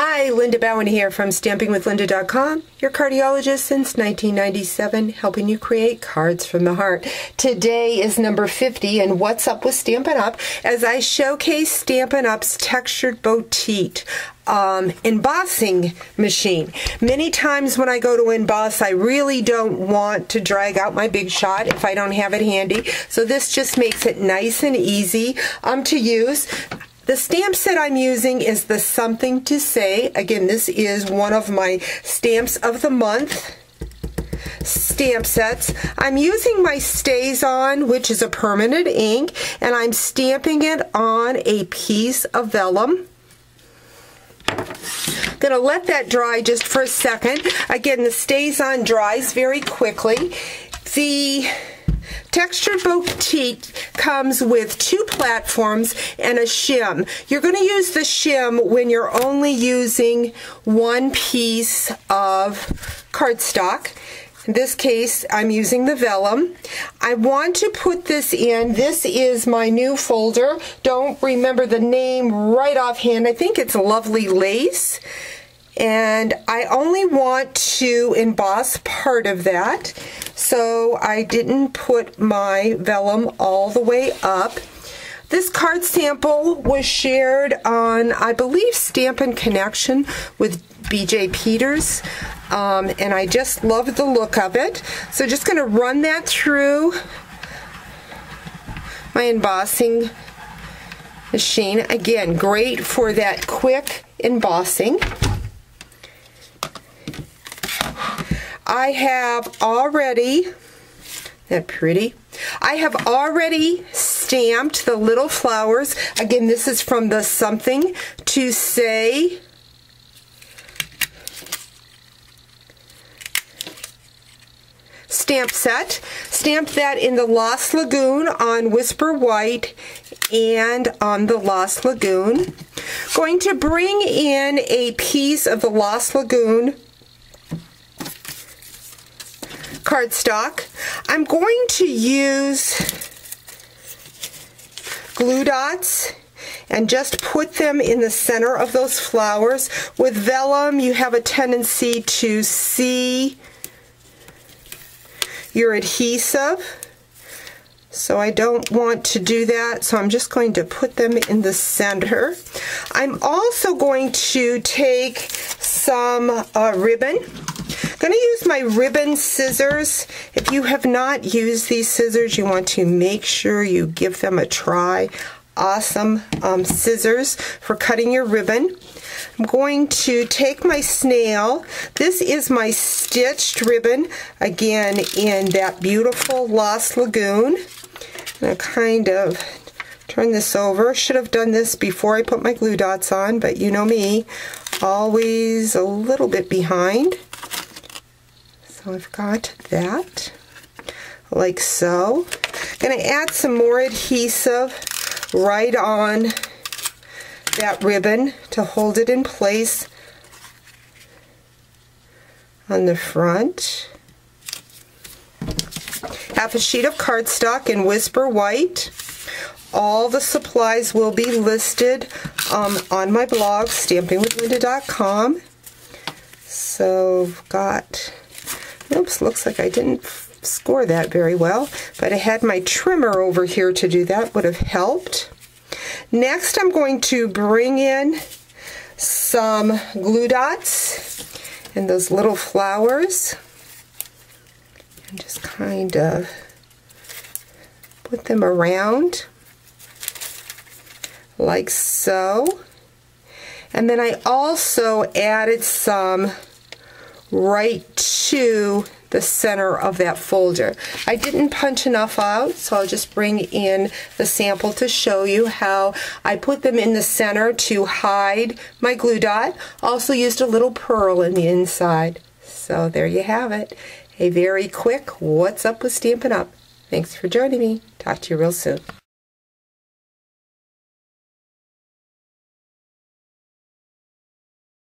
Hi, Linda Bowen here from StampingWithLinda.com, your cardiologist since 1997, helping you create cards from the heart. Today is number 50, and what's up with Stampin' Up? As I showcase Stampin' Up's Textured Boutique embossing machine. Many times when I go to emboss, I really don't want to drag out my Big Shot if I don't have it handy, so this just makes it nice and easy to use. The stamp set I'm using is the Something to Say. Again, this is one of my Stamps of the Month stamp sets. I'm using my StazOn, which is a permanent ink, and I'm stamping it on a piece of vellum. Gonna let that dry just for a second. Again, the StazOn dries very quickly. The Textured Boutique comes with 2 platforms and a shim. You're going to use the shim when you're only using one piece of cardstock. In this case, I'm using the vellum. I want to put this in. This is my new folder. Don't remember the name right offhand. I think it's Lovely Lace. And I only want to emboss part of that, so I didn't put my vellum all the way up. This card sample was shared on, I believe, Stampin' Connection with BJ Peters, and I just love the look of it. So just going to run that through my embossing machine. Again, great for that quick embossing. I have already, isn't that pretty? I have already stamped the little flowers. Again, this is from the Something to Say stamp set. Stamped that in the Lost Lagoon on Whisper White and on the Lost Lagoon. Going to bring in a piece of the Lost Lagoon cardstock. I'm going to use glue dots and just put them in the center of those flowers. With vellum, you have a tendency to see your adhesive, so I don't want to do that, so I'm just going to put them in the center. I'm also going to take some ribbon. I'm going to use my ribbon scissors. If you have not used these scissors, you want to make sure you give them a try. Awesome scissors for cutting your ribbon. I'm going to take my snail. This is my stitched ribbon, again in that beautiful Lost Lagoon. I'm going to kind of turn this over. Should have done this before I put my glue dots on, but you know me, always a little bit behind. So I've got that, like so. Going to add some more adhesive right on that ribbon to hold it in place on the front. Half a sheet of cardstock in Whisper White. All the supplies will be listed on my blog, StampingWithLinda.com. So I've got, oops, looks like I didn't score that very well, but I had my trimmer over here to do that, would have helped. Next, I'm going to bring in some glue dots and those little flowers and just kind of put them around like so. And then I also added some right to the center of that folder. I didn't punch enough out, so I'll just bring in the sample to show you how I put them in the center to hide my glue dot. Also used a little pearl in the inside. So there you have it. A very quick What's Up with Stampin' Up. Thanks for joining me. Talk to you real soon.